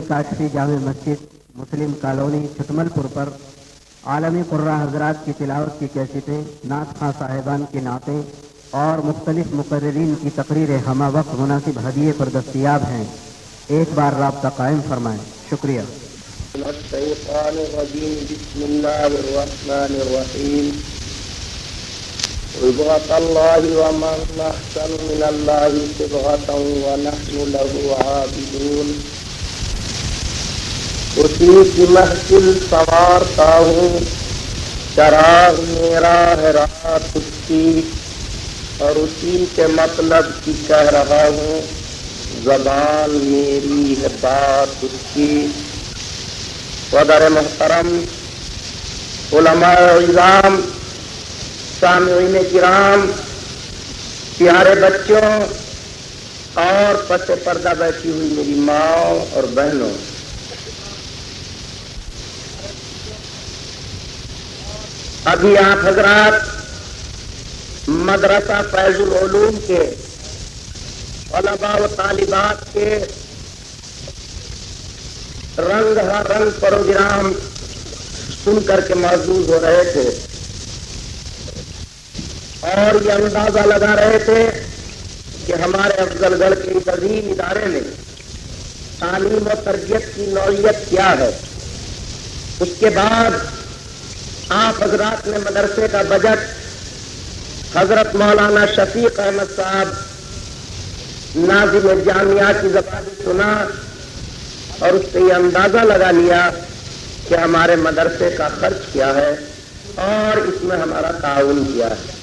کاشفی جامع مسجد مسلم colony چھتمل پور پر عالمی قرہ حضرات کی تلاوت کی کیسٹیں، نعت خواں صاحبان کی نعتیں اور مختلف مقررین کی تقریریں ہمہ وقت مناسب ہدیے پر دستیاب ہیں۔ ایک بار رابطہ قائم فرمائیں۔ شکریہ۔ الشیطان الرجیم بسم اللہ الرحمن الرحیم صبغۃ اللہ ومن احسن من اللہ صبغۃ ونحن له عابدون۔ اسی کی محفل سنوارتا ہوں، چراغ میرا ہے رات اس کی، اور اسی کے مطلب کی کہہ رہا ہوں، زبان میری ہے بات اس کی۔ صدر محترم، علماء عظام، سامعین کرام، پیارے بچوں اور پس پردہ بیٹھی ہوئی میری ماں اور بہنوں، ابھی آپ حضرات مدرسہ فیض العلوم کے طلباء و طالبات کے رنگ ہر رنگ پروگرام سن کر کے محظوظ ہو رہے تھے، اور یہ اندازہ لگا رہے تھے کہ ہمارے افضل گڑھ کے اس عظیم ادارے میں تعلیم و تربیت کی نوعیت کیا ہے۔ اس کے بعد آپ حضرات نے مدرسے کا بجٹ حضرت مولانا شفیق احمد صاحب ناظم جامعہ کی زبان سنا، اور اس سے یہ اندازہ لگا لیا کہ ہمارے مدرسے کا خرچ کیا ہے اور اس میں ہمارا تعاون کیا ہے۔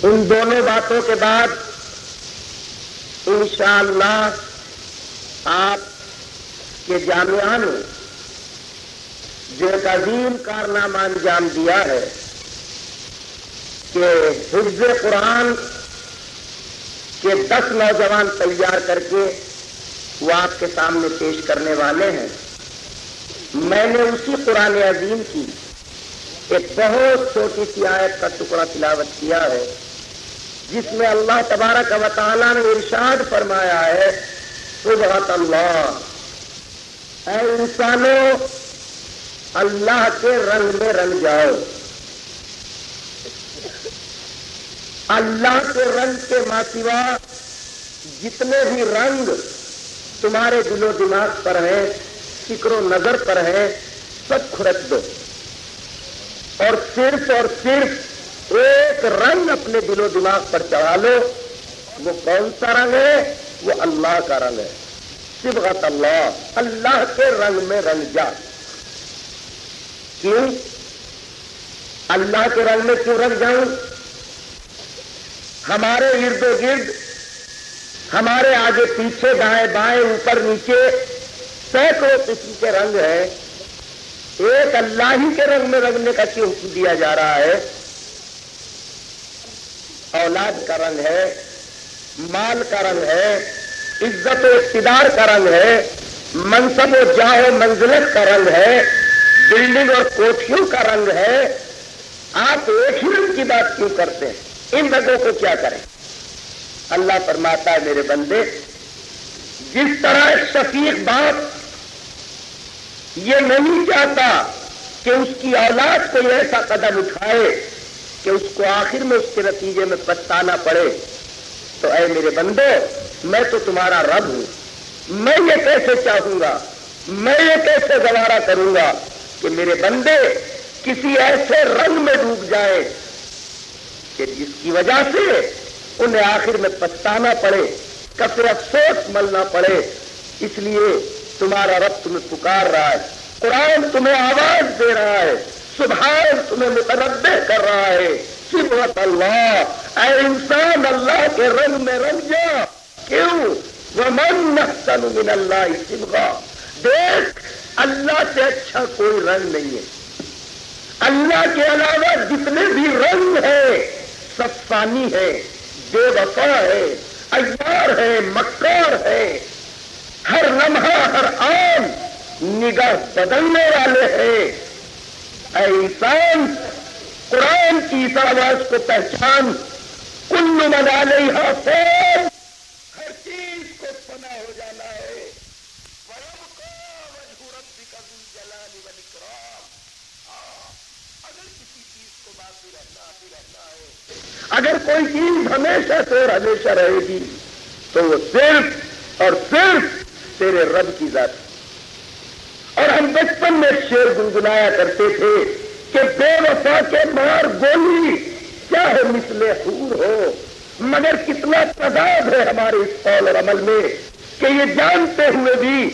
ان دونوں باتوں کے بعد انشاءاللہ آپ کے جامعہ نے جو ایک عظیم کارنامہ انجام دیا ہے کہ حفظ قرآن کے 10 نوجوان تیار کر کے وہ آپ کے سامنے پیش کرنے والے ہیں۔ میں نے اسی قرآن عظیم کی ایک بہت چھوٹی سی آیت کا ٹکڑا تلاوت کیا ہے، جس میں اللہ تبارک و تعالیٰ نے ارشاد فرمایا ہے، صبغۃ اللہ، اے انسانوں اللہ کے رنگ میں رنگ جاؤ۔ اللہ کے رنگ کے ماں سوا جتنے بھی رنگ تمہارے دل و دماغ پر ہیں، فکر و نظر پر ہیں، سب کھرچ دو، اور صرف ایک رنگ اپنے دل و دماغ پر چڑھا لو۔ وہ کون سا رنگ ہے؟ وہ اللہ کا رنگ ہے۔ صبغۃ اللہ، اللہ کے رنگ میں رنگ جا۔ کیوں اللہ کے رنگ میں کیوں رنگ جاؤں؟ ہمارے ارد و گرد، ہمارے آگے پیچھے، دائیں بائیں، اوپر نیچے سینکڑوں قسم کے رنگ ہیں، ایک اللہ ہی کے رنگ میں رنگنے کا کیوں حکم دیا جا رہا ہے؟ اولاد کا رنگ ہے، مال کا رنگ ہے، عزت و اقتدار کا رنگ ہے، منصب و جاہ و منزلت کا رنگ ہے، بلڈنگ اور کوٹھیوں کا رنگ ہے۔ آپ ایک ہی رنگ کی بات کیوں کرتے ہیں؟ ان رنگوں کو کیا کریں؟ اللہ فرماتا ہے، میرے بندے، جس طرح ایک شفیق باپ یہ نہیں چاہتا کہ اس کی اولاد کوئی ایسا قدم اٹھائے کہ اس کو آخر میں اس کے نتیجے میں پچھتانا پڑے، تو اے میرے بندو، میں تو تمہارا رب ہوں، میں یہ کیسے چاہوں گا، میں یہ کیسے گوارا کروں گا کہ میرے بندے کسی ایسے رنگ میں ڈوب جائیں کہ جس کی وجہ سے انہیں آخر میں پچھتانا پڑے، کفر افسوس ملنا پڑے۔ اس لیے تمہارا رب تمہیں پکار رہا ہے، قرآن تمہیں آواز دے رہا ہے، سبحان تمہیں متنبہ کر رہا ہے، صبغۃ اللہ، اے انسان اللہ کے رنگ میں رنگ جا۔ کیوں؟ ومن احسن من اللہ صبغہ، دیکھ اللہ سے اچھا کوئی رنگ نہیں ہے۔ اللہ کے علاوہ جتنے بھی رنگ ہیں سب فانی ہے، بے وفا ہے، عیار ہے، مکار ہے، ہر لمحہ ہر آن نگاہ بدلنے والے ہیں۔ اے انسان، قرآن کی اس آواز کو پہچان، کل من علیہا فان، ہر چیز کو فنا ہو جانا ہے، اگر کوئی چیز ہمیشہ سے اور ہمیشہ رہے گی تو وہ صرف اور صرف تیرے رب کی ذات ہے۔ اور ہم بچپن میں شعر گنگنایا کرتے تھے کہ بے وفا کے مار گولی چاہے مثل حور ہو، مگر کتنا تضاد ہے ہمارے اس قول اور عمل میں کہ یہ جانتے ہوئے بھی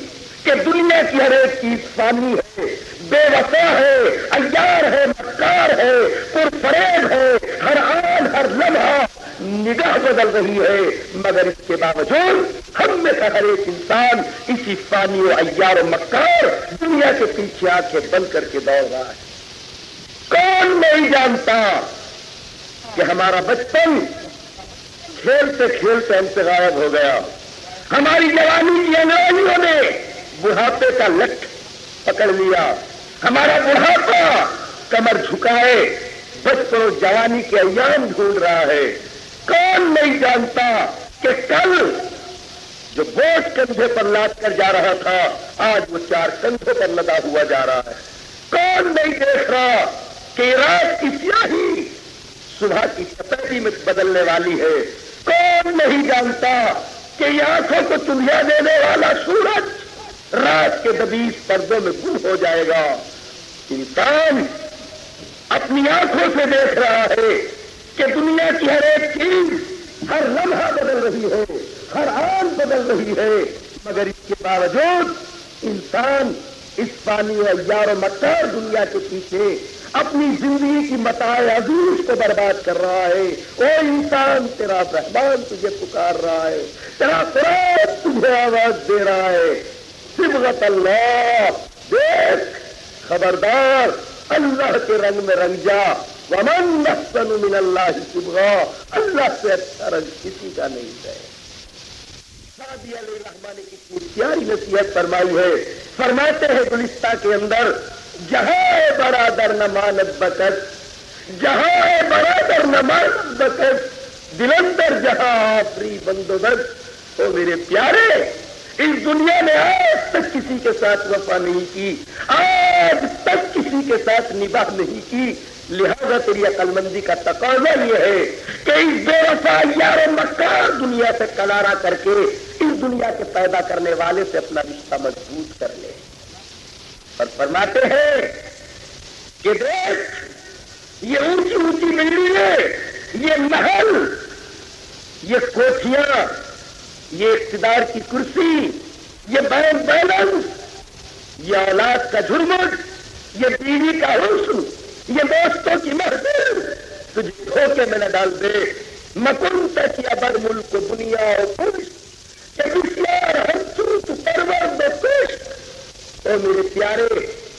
کہ دنیا کی ہر ایک چیز فانی ہے، بے وفا ہے، عیار ہے، مکار ہے، پرفریب ہے، ہر آن ہر لمحہ نگاہ بدل رہی ہے، مگر اس کے باوجود ہم میں سے ہر ایک انسان اسی فانی و عیار و مکار دنیا کے پیچھے آنکھیں بند کر کے دوڑ رہا ہے۔ کون نہیں جانتا کہ ہمارا بچپن کھیلتے کھیلتے ہم سے غائب ہو گیا، ہماری جوانی کی انگریزیوں نے بڑھاپے کا لٹ پکڑ لیا، ہمارا بڑھاپا کمر جھکائے بچپن اور جوانی کے ایام ڈھونڈ رہا ہے۔ کون نہیں جانتا کہ کل جو بوجھ کندھے پر لاد کر جا رہا تھا آج وہ 4 کندھوں پر لدا ہوا جا رہا ہے۔ کون نہیں دیکھ رہا کہ رات کی سیاہی صبح کی سفیدی میں بدلنے والی ہے۔ کون نہیں جانتا کہ یہ آنکھوں کو چنیا دینے والا سورج رات کے دبیس پردوں میں گم ہو جائے گا۔ انسان اپنی آنکھوں سے دیکھ رہا ہے کہ دنیا کی ہر ایک چیز ہر لمحہ بدل رہی ہے، ہر آن بدل رہی ہے، مگر اس کے باوجود انسان اس فانی و عیار و مکار دنیا کے پیچھے اپنی زندگی کی متاع عزیز کو برباد کر رہا ہے۔ او انسان، تیرا رحمان تجھے پکار رہا ہے، تیرا قرآن تجھے آواز دے رہا ہے، صبغت اللہ، دیکھ، خبردار، اللہ کے رنگ میں رنگ جا، ومن احسن من اللہ صبغا، اللہ سے اچھا رنگ کسی کا نہیں ہے۔ سعدی علیہ الرحمٰن نے کتنی پیاری نصیحت فرمائی ہے، فرماتے ہیں گلستہ کے اندر، جہاں برادر نہ ماند بکت، جہاں برادر نہ ماند بکت، دلندر جہاں آفری بندوبست۔ او میرے پیارے، اس دنیا نے آج تک کسی کے ساتھ وفا نہیں کی، آج تک کسی کے ساتھ نباہ نہیں کی، لہذا تیری عقل مندی کا تقاضا یہ ہے کہ اس بے وفا یار و مکار دنیا سے کنارہ کر کے اس دنیا کے پیدا کرنے والے سے اپنا رشتہ مضبوط کر لے۔ اور فرماتے ہیں کہ دیکھ، یہ اونچی اونچی بلڈنگیں، یہ محل، یہ کوٹھیاں، یہ اقتدار کی کرسی، یہ بینک بیلنس، یہ اولاد کا جھرمٹ، یہ بیوی کا حسن، یہ دوستوں کی محفل تجھے دھوکے میں نہ ڈال دے۔ مکنت کی ابر ملک دنیا و پشت کہ بسیار ہنسوت پرورد و پشت۔ او میرے پیارے،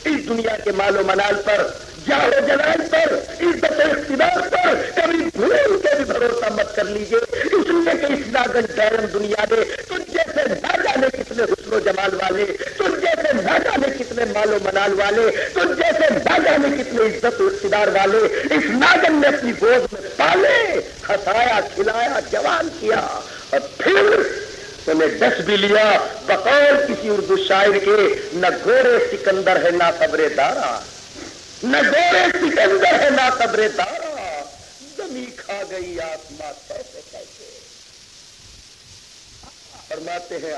اس دنیا کے مال و منال پر، جاہ و جلال پر، عزت و اقتدار پر کبھی بھول کے بھی بھروسہ مت کر لیجیے، اس لیے کہ اس ناگن ڈیرن دنیا نے تجھ جیسے نہ جانے کتنے حسن و جمال والے، تجھ جیسے نہ جانے کتنے مال و منال والے، تجھ جیسے نہ جانے کتنے عزت و اقتدار والے اس ناگن نے اپنی گود میں پالے، ہنسایا، کھلایا، جوان کیا، اور پھر تمہیں ڈس بھی لیا۔ بقول کسی اردو شاعر کے، نہ گورے سکندر ہے نہ قبر دارا، نہ گورے سکندر ہے نہ قبر دارا، زمین کھا گئی آسماں کیسے کیسے۔ فرماتے ہیں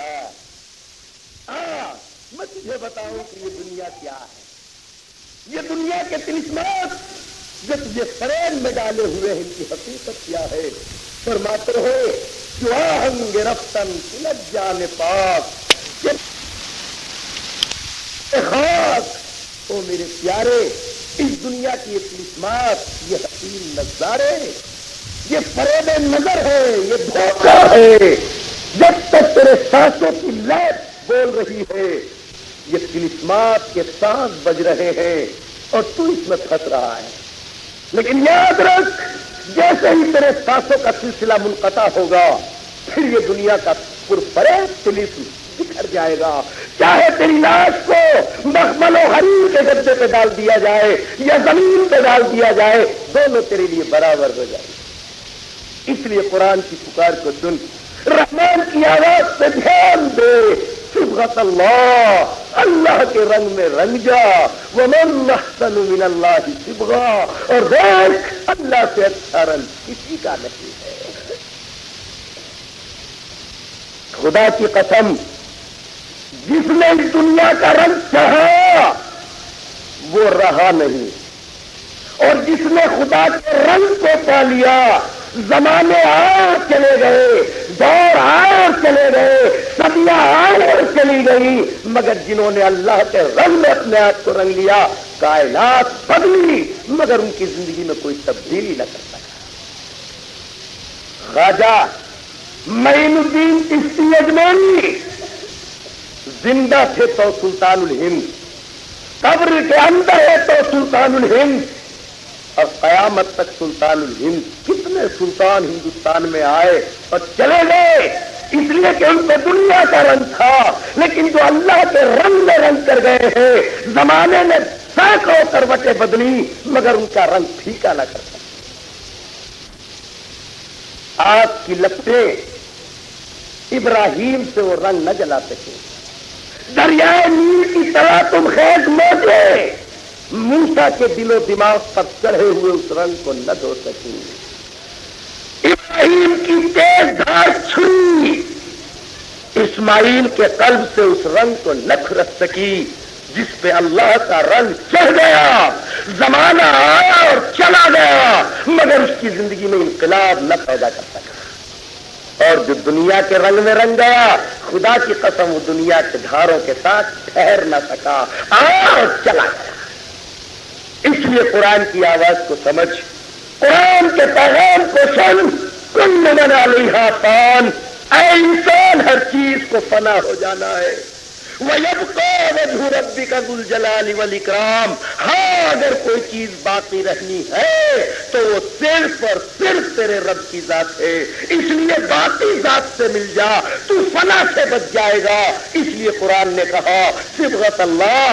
میں تجھے بتاؤں کہ یہ دنیا کیا ہے، یہ دنیا کے طلسمات جو تجھے فرین میں ڈالے ہوئے ہیں، ان کی حقیقت کیا ہے۔ فرماتے ہو جو آہن گرفتن سلج جان پاک خاک۔ او میرے پیارے، اس دنیا کی یہ طلسمات، یہ حسین نظارے، یہ فریب نظر ہے، یہ دھوکہ ہے، جب تک تیرے سانسوں کی لہر بول رہی ہے یہ طلسمات کے سانس بج رہے ہیں اور تو اس میں پھنس رہا ہے۔ لیکن یاد رکھ، جیسے ہی تیرے سانسوں کا سلسلہ منقطع ہوگا پھر یہ دنیا کا پرفریب طلسم بکھر جائے گا، چاہے تیری لاش کو مخمل و حریر کے گدے پہ ڈال دیا جائے یا زمین پہ ڈال دیا جائے، دونوں تیرے لیے برابر ہو جائے۔ اس لیے قرآن کی پکار کو سن، رحمان کی آواز سے دھیان دے، صبغۃ اللہ، اللہ کے رنگ میں رنگ جا، ومن احسن من اللہ صبغا، اور دیکھ اللہ سے اچھا رنگ کسی کا نہیں ہے۔ خدا کی قسم، جس نے اس دنیا کا رنگ چاہا وہ رہا نہیں، اور جس نے خدا کے رنگ کو پا لیا، زمانے آئے اور چلے گئے، دور آئے اور چلے گئے، صدیاں آئے اور چلی گئی، مگر جنہوں نے اللہ کے رنگ میں اپنے آپ کو رنگ لیا، کائنات بدلی مگر ان کی زندگی میں کوئی تبدیلی نہ کر سکا۔ خواجہ معین الدین چشتی اجمیری زندہ تھے تو سلطان الہند، قبر کے اندر ہے تو سلطان الہند، اور قیامت تک سلطان الہند۔ کتنے سلطان ہندوستان میں آئے اور چلے گئے، اس لیے کہ ان کو دنیا کا رنگ تھا، لیکن جو اللہ کے رنگ میں رنگ کر گئے ہیں، زمانے نے سینکڑوں کروٹیں بدلی مگر ان کا رنگ پھیکا نہ کر سکا۔ آگ کی لپٹیں ابراہیم سے وہ رنگ نہ جلا سکے، دریائے نیل کی طرح تم خیز موجے موسیٰ کے دل و دماغ پر چڑھے ہوئے اس رنگ کو نہ دھو سکی، ابراہیم کی تیز دھار چھری اسماعیل کے قلب سے اس رنگ کو نہ کھرچ سکی جس پہ اللہ کا رنگ چڑھ گیا۔ زمانہ آیا اور چلا گیا مگر اس کی زندگی میں انقلاب نہ پیدا کر سکا، اور جو دنیا کے رنگ میں رنگ گیا، خدا کی قسم وہ دنیا کے دھاروں کے ساتھ ٹھہر نہ سکا، آیا اور چلا گیا۔ اس لیے قرآن کی آواز کو سمجھ، قرآن کے پیغام کو سن، کل من علیہا فان، اے انسان ہر چیز کو فنا ہو جانا ہے، وَيَبْقَى وَجْهُ رَبِّكَ ذُو الْجَلَالِ وَالْإِكْرَامِ، ہاں اگر کوئی چیز باقی رہنی ہے تو وہ صرف اور صرف تیرے رب کی ذات ہے، اس لیے باقی ذات سے مل جا، تو فنا سے بچ جائے گا۔ اس لیے قرآن نے کہا صبغۃ اللہ،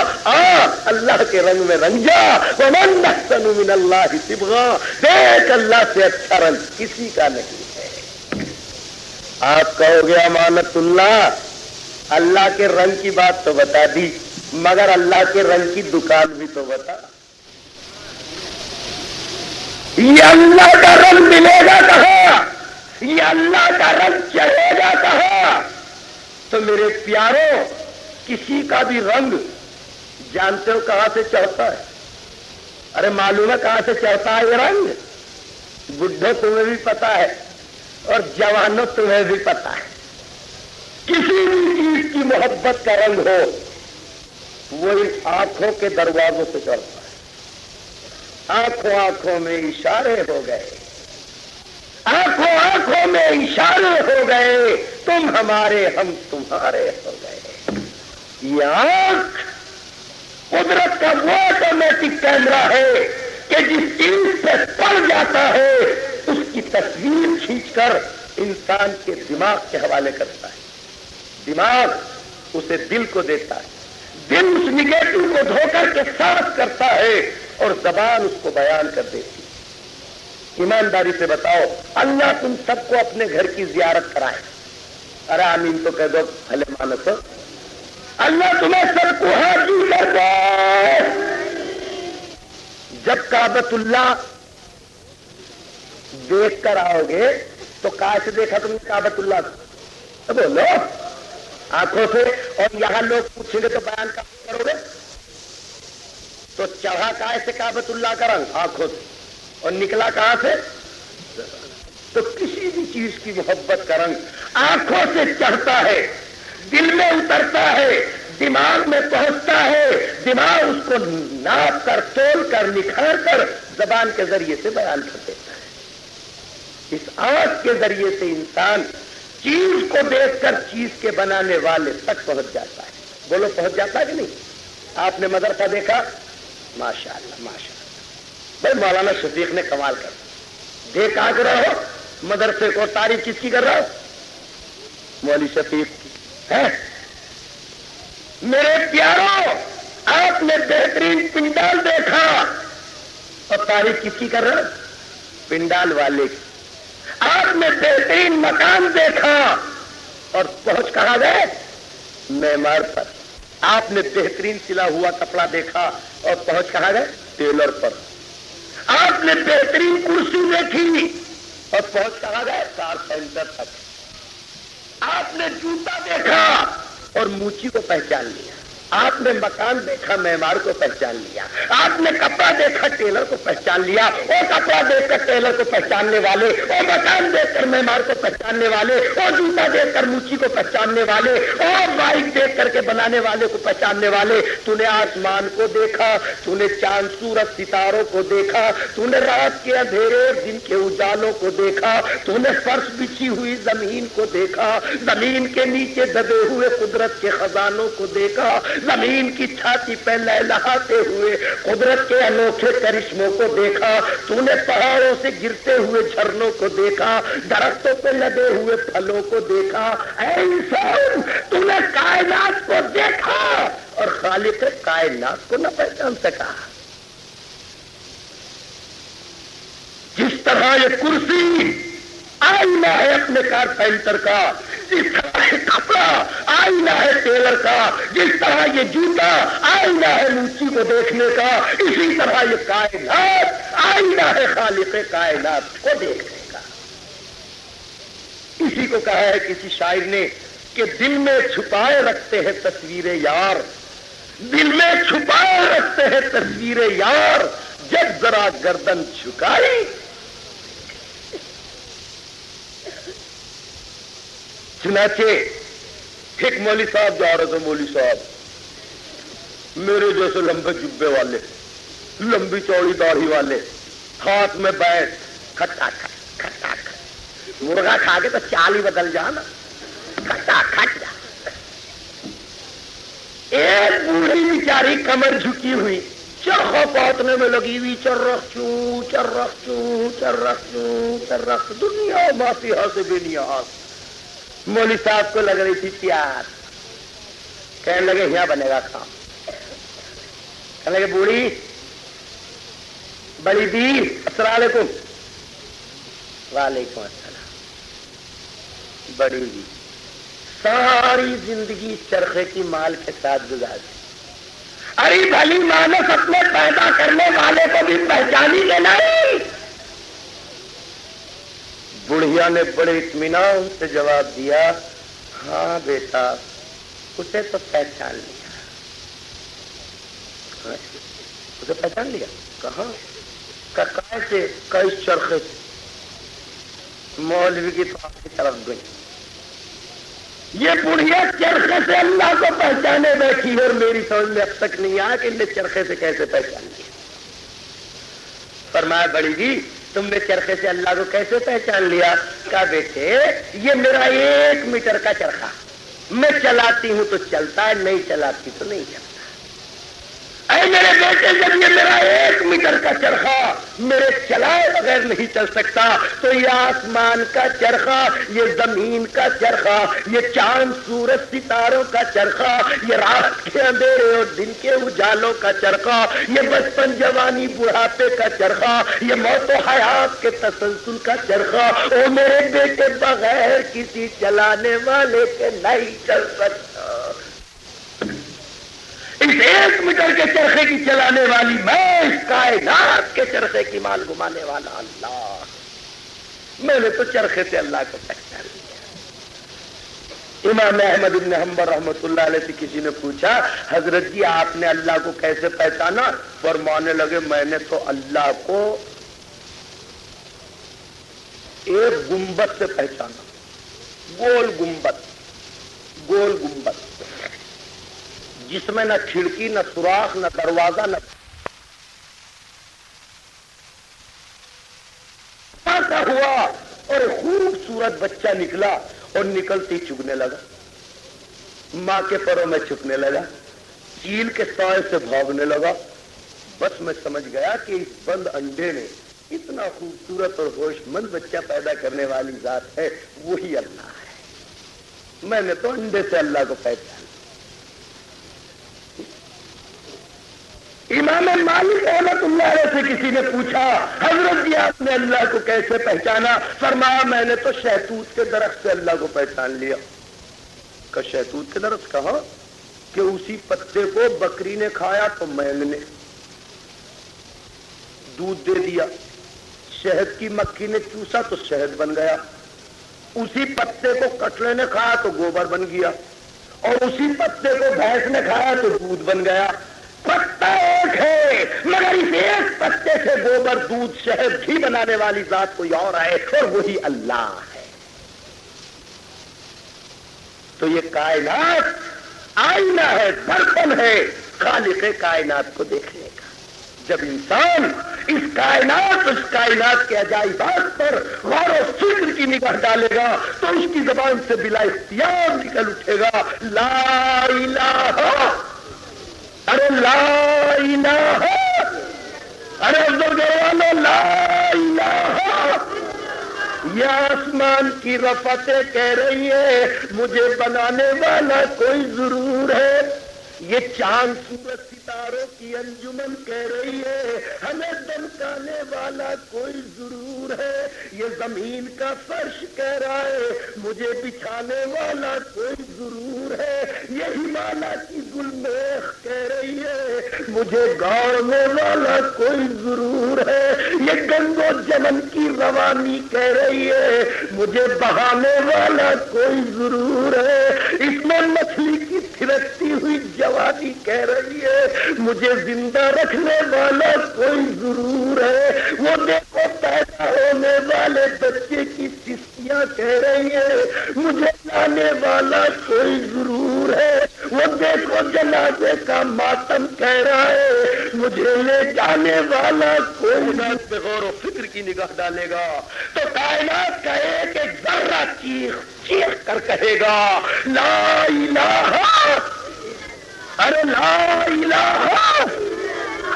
اللہ کے رنگ میں رنگ جا، وَمَنْ أَحْسَنُ مِنَ اللَّهِ صِبْغًا، دیکھ اللہ سے اچھا رنگ کسی کا نہیں ہے۔ آپ کہو گے امانت اللہ، اللہ کے رنگ کی بات تو بتا دی مگر اللہ کے رنگ کی دکان بھی تو بتا، یہ اللہ کا رنگ ملے گا کہاں، یہ اللہ کا رنگ چڑھے گا کہاں؟ تو میرے پیاروں، کسی کا بھی رنگ جانتے ہو کہاں سے چڑھتا ہے؟ ارے معلوم ہے کہاں سے چڑھتا ہے یہ رنگ؟ بڈھوں تمہیں بھی پتا ہے اور جوانوں تمہیں بھی پتا ہے، کسی بھی چیز کی محبت کا رنگ ہو وہ ان آنکھوں کے دروازوں سے چڑھتا ہے۔ آنکھوں آنکھوں میں اشارے ہو گئے، آنکھوں آنکھوں میں اشارے ہو گئے، تم ہمارے ہم تمہارے ہو گئے۔ یہ آنکھ قدرت کا وہ آٹومیٹک کیمرہ ہے کہ جس چیز پہ پڑ جاتا ہے اس کی تصویر کھینچ کر انسان کے دماغ کے حوالے کرتا ہے، دماغ اسے دل کو دیتا ہے، دل اس نگیٹو کو دھو کر کے صاف کرتا ہے اور زبان اس کو بیان کر دیتی ہے۔ ایمانداری سے بتاؤ، اللہ تم سب کو اپنے گھر کی زیارت کرائے، ارے آمین تو کہہ دو بھلے مانس، اللہ تمہیں سب کو حاضر کر دے۔ جب کعبۃ اللہ دیکھ کر آؤ گے تو کہاں سے دیکھا تم نے کعبۃ اللہ کو؟ بولو آنکھوں سے، اور یہاں لوگ پوچھیں گے تو بیان کہاں کرو گے؟ تو چڑھا کہاں سے کعبۃ اللہ کا رنگ؟ آنکھوں سے، اور نکلا کہاں سے؟ تو کسی بھی چیز کی محبت کا رنگ آنکھوں سے چڑھتا ہے، دل میں اترتا ہے، دماغ میں پہنچتا ہے، دماغ اس کو ناپ کر تول کر نکھار کر زبان کے ذریعے سے بیان کر دیتا ہے۔ اس آنکھ کے ذریعے سے انسان چیز کو دیکھ کر چیز کے بنانے والے تک پہنچ جاتا ہے۔ بولو پہنچ جاتا ہے کہ نہیں؟ آپ نے مدرسہ دیکھا؟ ماشاء اللہ ماشاء اللہ، بھائی مولانا شفیق نے کمال کر دیکھ آ کر رہو مدرسے کو، تعریف کس کی کر رہا ہو؟ مولوی شفیق کی ہے۔ میرے پیاروں، آپ نے بہترین پنڈال دیکھا اور تعریف کس کی کر رہے؟ پنڈال والے کی۔ آپ نے بہترین مکان دیکھا اور پہنچ کہاں گئے؟ معمار پر. آپ نے بہترین سلا ہوا کپڑا دیکھا اور پہنچ کہاں گئے؟ ٹیلر پر. آپ نے بہترین کرسی دیکھی اور پہنچ کہاں گئے؟ کارپینٹر تک. آپ نے جوتا دیکھا اور موچی کو پہچان لیا. آپ نے مکان دیکھا معمار کو پہچان لیا. آپ نے کپڑا دیکھا ٹیلر کو پہچان لیا. اور کپڑا دیکھ کر ٹیلر کو پہچاننے والے، اور مکان دیکھ کر معمار کو پہچاننے والے، اور جوتا دیکھ کر موچی کو پہچاننے والے، اور بائک دیکھ کر کے بنانے والے کو پہچاننے والے. تو نے آسمان کو دیکھا، تو نے چاند سورج ستاروں کو دیکھا، تو نے رات کے اندھیرے دن کے اجالوں کو دیکھا، تو نے فرش بچھی ہوئی زمین کو دیکھا، زمین کے نیچے دبے ہوئے قدرت کے خزانوں کو دیکھا، زمین کی چھاتی پہ لہلہاتے ہوئے قدرت کے انوکھے کرشموں کو دیکھا. تو نے پہاڑوں سے گرتے ہوئے جھرنوں کو دیکھا، درختوں پہ لدے ہوئے پھلوں کو دیکھا. اے انسان، تو نے کائنات کو دیکھا اور خالق کائنات کو نہ پہچان سکا. جس طرح یہ کرسی آئینہ ہے اپنے کارپینٹر کا، جس طرح یہ کپڑا آئینہ ہے ٹیلر کا، جس طرح یہ جوتا آئینہ ہے موچی کو دیکھنے کا، اسی طرح یہ کائنات آئینہ ہے خالق کائنات کو دیکھنے کا. اسی کو کہا ہے کسی شاعر نے کہ دل میں چھپائے رکھتے ہیں تصویر یار، دل میں چھپائے رکھتے ہیں تصویر یار، جب ذرا گردن جھکائی. چنانچہ ایک مولوی صاحب جا رہے تھے. مولوی صاحب میرے جیسے لمبے جبے والے، لمبی چوڑی داڑھی والے، ہاتھ میں بیٹھ کھٹا کھٹ کھٹا کھٹ، مرغا کھا کے تو چال ہی بدل جانا، کھٹا کھٹ جا. ایک بوڑھی بیچاری کمر جھکی ہوئی چرخا پاتنے میں لگی ہوئی، چرخ چوں چرخ چوں چرخ چوں چرخ، دنیا ماسیہ سے بے نیاز. مولوی صاحب کو لگ رہی تھی پیار، کہنے لگے یہاں بنے گا کام. کہنے لگے بوڑھی بڑی دی السلام علیکم. وعلیکم السلام. بڑی دی ساری زندگی چرخے کی مال کے ساتھ گزار دی. ارے بھلی مانس اپنے پیدا کرنے والے کو بھی پہچانی کے نہیں. بڑھیا نے بڑے اطمینان سے جواب دیا، ہاں بیٹا اسے تو پہچان لیا. اسے پہچان لیا؟ کہاں؟ کہاں سے؟ کئی چرخے سے. مولوی کی طرف کی طرف گئی. یہ بڑھیا چرخے سے اللہ کو پہچانے بیٹھی اور میری سمجھ میں اب تک نہیں آیا کہ ان نے چرخے سے کیسے پہچان لیا. فرمایا بڑی جی تم نے چرخے سے اللہ کو کیسے پہچان لیا؟ کہا بیٹے یہ میرا 1 میٹر کا چرخا، میں چلاتی ہوں تو چلتا ہے، نہیں چلاتی تو نہیں چلتا. اے میرے بیٹے جب یہ میرا 1 میٹر کا چرخا میرے چلائے بغیر نہیں چل سکتا تو یہ آسمان کا چرخا، یہ زمین کا چرخا، یہ چاند سورج ستاروں کا چرخا، یہ رات کے اندھیرے اور دن کے اجالوں کا چرخا، یہ بچپن جوانی بڑھاپے کا چرخا، یہ موت و حیات کے تسلسل کا چرخا، او میرے بیٹے بغیر کسی چلانے والے کے نہیں چل سکتا. اس 1 میٹر کے چرخے کی چلانے والی میں، اس کائنات کے چرخے کی مال گمانے والا اللہ. میں نے تو چرخے سے اللہ کو پہچان لیا. امام احمد بن حنبل رحمۃ اللہ علیہ سے کسی نے پوچھا حضرت جی آپ نے اللہ کو کیسے پہچانا؟ فرمانے لگے میں نے تو اللہ کو ایک گنبد سے پہچانا. گول گنبد، گول گنبد جس میں نہ کھڑکی نہ سوراخ نہ دروازہ نہ ہوا، اور خوبصورت بچہ نکلا اور نکلتی چگنے لگا، ماں کے پروں میں چھپنے لگا، چیل کے سائے سے بھاگنے لگا. بس میں سمجھ گیا کہ اس بند انڈے نے اتنا خوبصورت اور ہوش مند بچہ پیدا کرنے والی ذات ہے، وہی اللہ ہے. میں نے تو انڈے سے اللہ کو پہچانا. امام مالک رحمۃ اللہ علیہ سے کسی نے پوچھا حضرت جی آپ نے اللہ کو کیسے پہچانا؟ فرمایا میں نے تو شہتوت کے درخت سے اللہ کو پہچان لیا. کا شہتوت کے درس کہا کہ اسی پتے کو بکری نے کھایا تو مینگ نے دودھ دے دیا، شہد کی مکھی نے چوسا تو شہد بن گیا، اسی پتے کو کٹڑے نے کھایا تو گوبر بن گیا، اور اسی پتے کو بھینس نے کھایا تو دودھ بن گیا۔ پتا ایک ہے مگر اس ایک پتے سے گوبر، دودھ، شہد، گھی بنانے والی ذات کوئی اور ہے، اور وہی اللہ ہے۔ تو یہ کائنات آئینہ ہے، درپن ہے خالق کائنات کو دیکھنے کا۔ جب انسان اس کائنات کے عجائبات پر غور و فکر کی نگاہ ڈالے گا تو اس کی زبان سے بلا اختیار نکل اٹھے گا لا الہ، ارے لا الہ، ارے افضل گروانو لا الہ۔ یہ آسمان کی رفتیں کہہ رہی ہے مجھے بنانے والا کوئی ضرور ہے، یہ چاند سورج ستاروں کی انجمن کہہ رہی ہے ہمیں دمکانے والا کوئی ضرور ہے، یہ زمین کا فرش کہہ رہا ہے مجھے بچھانے والا کوئی ضرور ہے، یہ ہمالیہ کی گلمیخ کہہ رہی ہے مجھے گاڑنے والا کوئی ضرور ہے، یہ گنگ و جمن کی روانی کہہ رہی ہے مجھے بہانے والا کوئی ضرور ہے، اس میں مچھلی کی تھرکتی ہوئی جوانی کہہ رہی ہے مجھے زندہ رکھنے والا کوئی ضرور ہے، وہ دیکھو پیدا ہونے والے بچے کی سستیاں کہہ رہی ہے مجھے لانے والا کوئی ضرور ہے، وہ دیکھو جنازے کا ماتم کہہ رہا ہے مجھے لے جانے والا کوئی بے غور و فکر کی نگاہ ڈالے گا تو کائنات کا ایک ایک ذرہ چیخ چیخ کر کہے گا لا الہ، ارے لا الہ،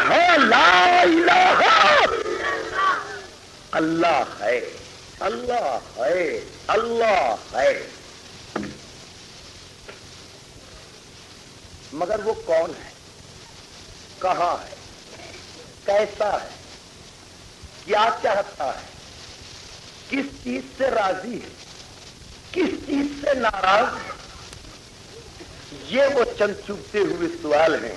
ہاں لا الہ، اللہ ہے، اللہ ہے، اللہ ہے۔ مگر وہ کون ہے، کہاں ہے، کیسا ہے، کیا چاہتا ہے، کس چیز سے راضی ہے، کس چیز سے ناراض ہے؟ یہ وہ چند چبھتے ہوئے سوال ہیں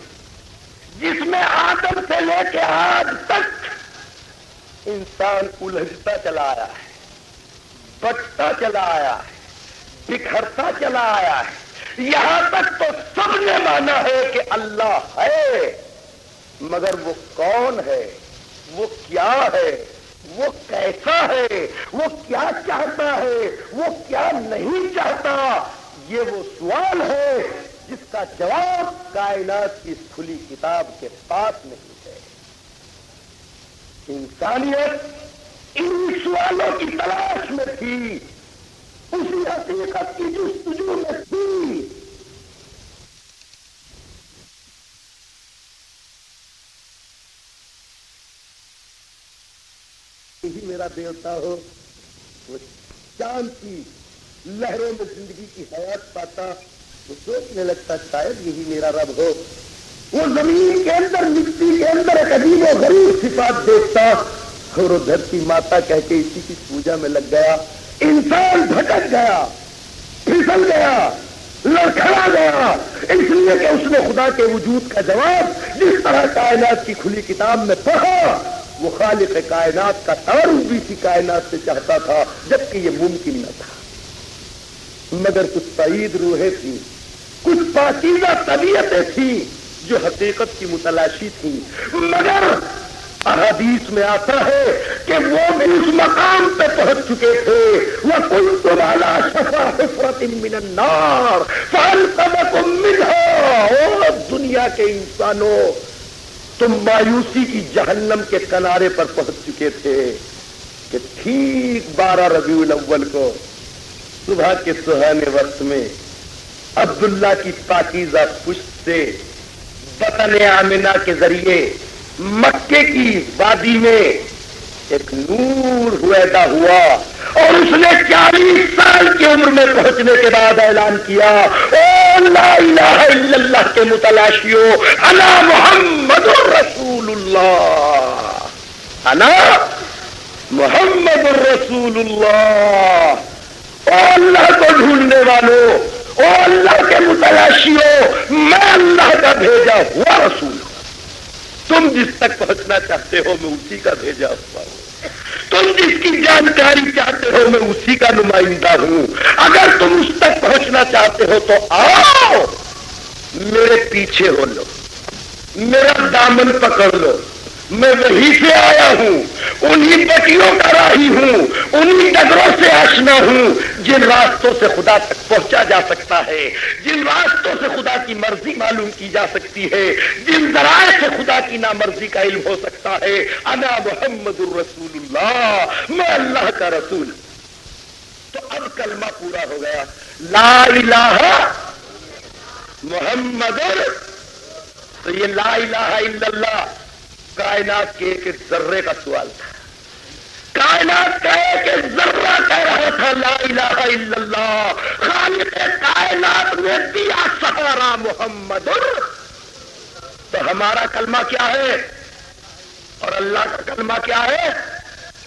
جس میں آدم سے لے کے آج تک انسان الجھتا چلا آیا ہے، بٹتا چلا آیا ہے، بکھرتا چلا آیا ہے، یہاں تک تو سب نے مانا ہے کہ اللہ ہے، مگر وہ کون ہے، وہ کیا ہے، وہ کیسا ہے، وہ کیا چاہتا ہے، وہ کیا نہیں چاہتا، یہ وہ سوال ہے جس کا جواب کائنات کی اس کھلی کتاب کے پاس نہیں ہے۔ انسانیت ان سوالوں کی تلاش میں تھی، اسی حقیقت کی جستجو میں تھی۔ یہی میرا دیوتا ہو، وہ چاند کی لہروں میں زندگی کی حیات پاتا، وہ سوچنے لگتا شاید یہی میرا رب ہو۔ وہ زمین کے اندر مٹی کے اندر ایک عجیب و غریب صفات دیکھتا اور وہ دھرتی ماتا کہہ کے اسی کی پوجا میں لگ گیا۔ انسان بھٹک گیا، پھسل گیا، لڑکھڑا گیا، اس لیے کہ اس نے خدا کے وجود کا جواب جس طرح کائنات کی کھلی کتاب میں پڑھا، وہ خالق کائنات کا تعارف بھی اسی کائنات سے چاہتا تھا، جبکہ یہ ممکن نہ تھا۔ مگر کچھ سعید روحیں تھیں، کچھ پاکیزہ طبیعتیں تھیں جو حقیقت کی متلاشی تھیں، مگر احادیث میں آتا ہے کہ وہ بھی اس مقام پہ پہنچ چکے تھے۔ وَكُنْتُمْ عَلَىٰ شَفَا حُفْرَةٍ مِّنَ النَّارِ فَأَنْقَذَكُم مِّنْهَا۔ او دنیا کے انسانوں، تم مایوسی کی جہنم کے کنارے پر پہنچ چکے تھے کہ ٹھیک 12 ربیع الاول کو صبح کے سہانے وقت میں عبداللہ کی پاکیزہ پشت سے بطن آمنہ کے ذریعے مکے کی وادی میں ایک نور ہویدا ہوا اور اس نے 40 سال کی عمر میں پہنچنے کے بعد اعلان کیا، او لا الہ الا اللہ کے متلاشیوں، انا محمد رسول اللہ، انا محمد رسول اللہ۔ او اللہ کو ڈھونڈنے والوں، او اللہ کے متلاشیوں، میں اللہ کا بھیجا ہوا رسول ہوں، تم جس تک پہنچنا چاہتے ہو میں اسی کا بھیجا ہوا ہوں، تم جس کی جانکاری چاہتے ہو میں اسی کا نمائندہ ہوں، اگر تم اس تک پہنچنا چاہتے ہو تو آؤ میرے پیچھے ہو لو، میرا دامن پکڑ لو، میں وہیں سے آیا ہوں، انہی پٹیوں کا راہی ہوں، انہی ڈگروں سے آشنا ہوں جن راستوں سے خدا تک پہنچا جا سکتا ہے، جن راستوں سے خدا کی مرضی معلوم کی جا سکتی ہے، جن ذرائع سے خدا کی نامرضی کا علم ہو سکتا ہے۔ انا محمد الرسول اللہ، میں اللہ کا رسول۔ تو اب کلمہ پورا ہو گیا، لا الہ محمد، تو یہ لا الہ الا اللہ کائنات کے ایک ایک ذرے کا سوال تھا، کائنات کا ایک ایک ذرہ کہہ رہا تھا لا الہ الا اللہ، خالق کائنات نے دیا سہارا محمد۔ تو ہمارا کلمہ کیا ہے اور اللہ کا کلمہ کیا ہے؟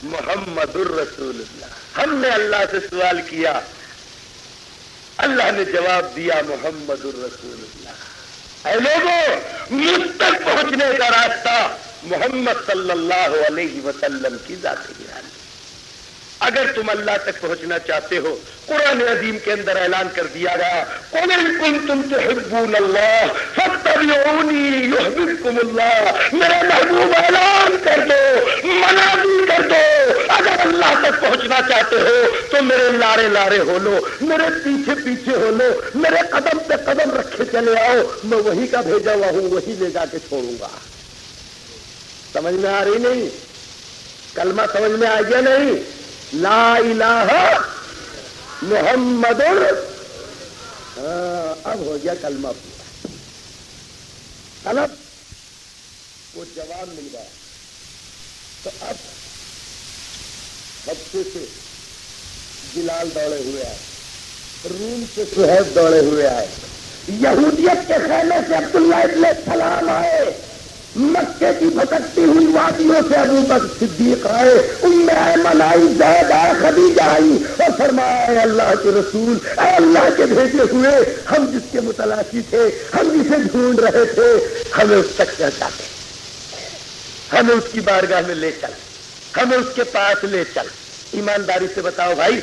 محمد الرسول اللہ۔ ہم نے اللہ سے سوال کیا، اللہ نے جواب دیا محمد الرسول اللہ۔ اے لوگوں، مجھ تک پہنچنے کا راستہ محمد صلی اللہ علیہ وسلم کی ذات ہے۔ اگر تم اللہ تک پہنچنا چاہتے ہو، قرآن عظیم کے اندر اعلان کر دیا گیا، قُلْ إِن كُنتُمْ تُحِبُّونَ اللَّهَ فَاتَّبِعُونِي يُحْبِبْكُمُ اللَّهُ۔ میرے محبوب اعلان کر دو، منادی کر دو، اگر اللہ تک پہنچنا چاہتے ہو تو میرے لارے لارے ہو لو، میرے پیچھے پیچھے ہو لو، میرے قدم پہ قدم رکھے چلے آؤ، میں وہی کا بھیجا ہوا ہوں، وہی لے جا کے چھوڑوں گا۔ سمجھ میں آ رہی نہیں؟ کلمہ سمجھ میں آ گیا نہیں؟ لا الہ محمد، اب ہو گیا کلمہ پورا۔ طلب وہ جواب مل گیا، تو اب حبشے سے بلال دوڑے ہوئے آئے، روم سے صہیب دوڑے ہوئے آئے، یہودیت کے خیمے سے عبداللہ ابن سلام آئے، مکے کی بھٹکتی ہوئی وادیوں سے ابو بکر صدیق آئے، ام ایمن آئی، زید آئے، خدیجہ آئی، اور فرمایا اے اللہ کے رسول، اے اللہ کے بھیجے ہوئے، ہم جس کے متلاشی تھے، ہم جسے ڈھونڈ رہے تھے، ہمیں اس تک پہنچا دے، ہمیں اس کی بارگاہ میں لے چل، ہمیں اس کے پاس لے چل۔ ایمانداری سے بتاؤ بھائی،